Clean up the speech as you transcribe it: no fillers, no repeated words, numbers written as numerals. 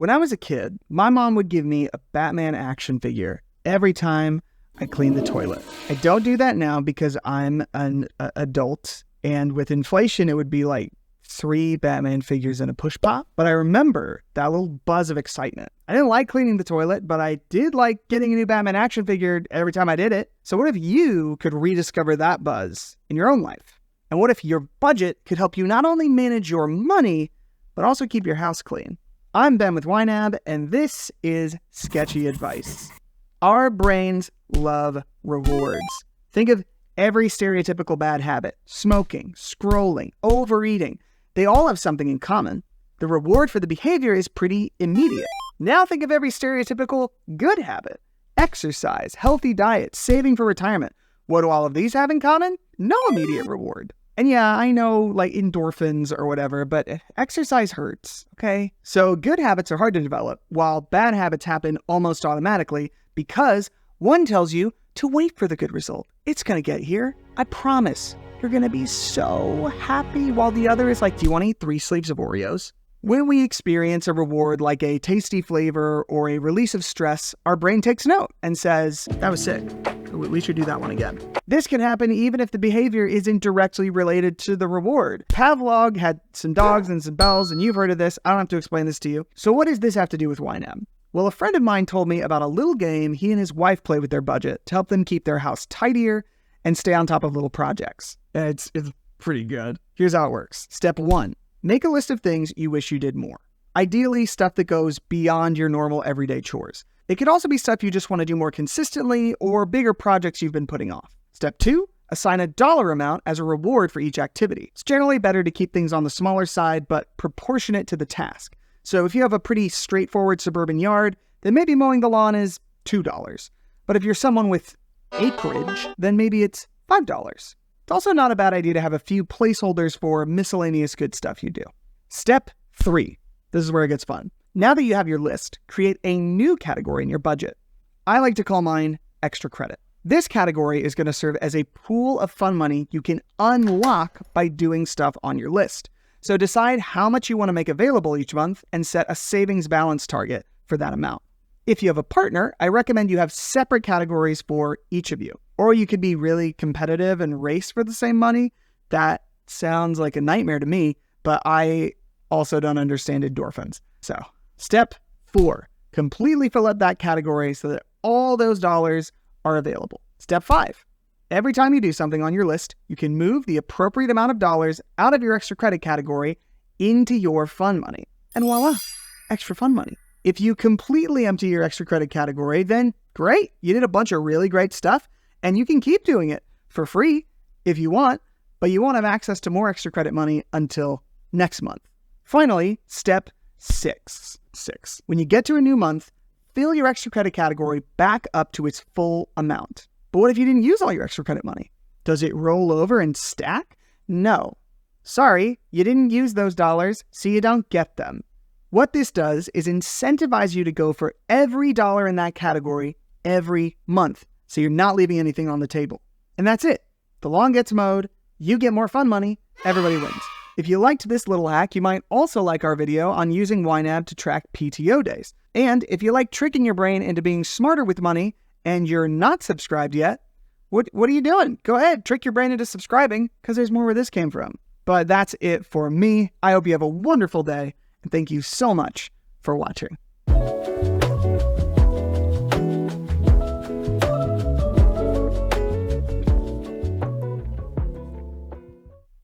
When I was a kid, my mom would give me a Batman action figure every time I cleaned the toilet. I don't do that now because I'm an adult, and with inflation, it would be like 3 Batman figures in a push pop. But I remember that little buzz of excitement. I didn't like cleaning the toilet, but I did like getting a new Batman action figure every time I did it. So what if you could rediscover that buzz in your own life? And what if your budget could help you not only manage your money, but also keep your house clean? I'm Ben with YNAB, and this is Sketchy Advice. Our brains love rewards. Think of every stereotypical bad habit: smoking, scrolling, overeating. They all have something in common. The reward for the behavior is pretty immediate. Now think of every stereotypical good habit: exercise, healthy diet, saving for retirement. What do all of these have in common? No immediate reward. And yeah, I know, like endorphins or whatever, but exercise hurts, okay? So good habits are hard to develop, while bad habits happen almost automatically because one tells you to wait for the good result. It's gonna get here. I promise. You're gonna be so happy, while the other is like, do you wanna eat 3 sleeves of Oreos? When we experience a reward like a tasty flavor or a release of stress, our brain takes note and says, that was sick. We should do that one again. This can happen even if the behavior isn't directly related to the reward. Pavlov had some dogs and some bells, and you've heard of this. I don't have to explain this to you. So what does this have to do with YNAB? Well, a friend of mine told me about a little game he and his wife play with their budget to help them keep their house tidier and stay on top of little projects. It's pretty good. Here's how it works. Step 1, make a list of things you wish you did more. Ideally, stuff that goes beyond your normal everyday chores. It could also be stuff you just want to do more consistently or bigger projects you've been putting off. Step 2, assign a dollar amount as a reward for each activity. It's generally better to keep things on the smaller side, but proportionate to the task. So if you have a pretty straightforward suburban yard, then maybe mowing the lawn is $2. But if you're someone with acreage, then maybe it's $5. It's also not a bad idea to have a few placeholders for miscellaneous good stuff you do. Step 3, this is where it gets fun. Now that you have your list, create a new category in your budget. I like to call mine extra credit. This category is going to serve as a pool of fun money you can unlock by doing stuff on your list. So decide how much you want to make available each month and set a savings balance target for that amount. If you have a partner, I recommend you have separate categories for each of you. Or you could be really competitive and race for the same money. That sounds like a nightmare to me, but I also don't understand endorphins. So step 4, completely fill up that category so that all those dollars are available. Step 5, every time you do something on your list, you can move the appropriate amount of dollars out of your extra credit category into your fun money. And voila, extra fun money. If you completely empty your extra credit category, then great. You did a bunch of really great stuff, and you can keep doing it for free if you want, but you won't have access to more extra credit money until next month. Finally, step 6. When you get to a new month, fill your extra credit category back up to its full amount. But what if you didn't use all your extra credit money? Does it roll over and stack? No. Sorry, you didn't use those dollars, so you don't get them. What this does is incentivize you to go for every dollar in that category every month, so you're not leaving anything on the table. And that's it. The lawn gets mowed, you get more fun money, everybody wins. If you liked this little hack, you might also like our video on using YNAB to track PTO days. And if you like tricking your brain into being smarter with money and you're not subscribed yet, what are you doing? Go ahead, trick your brain into subscribing, because there's more where this came from. But that's it for me. I hope you have a wonderful day, and thank you so much for watching.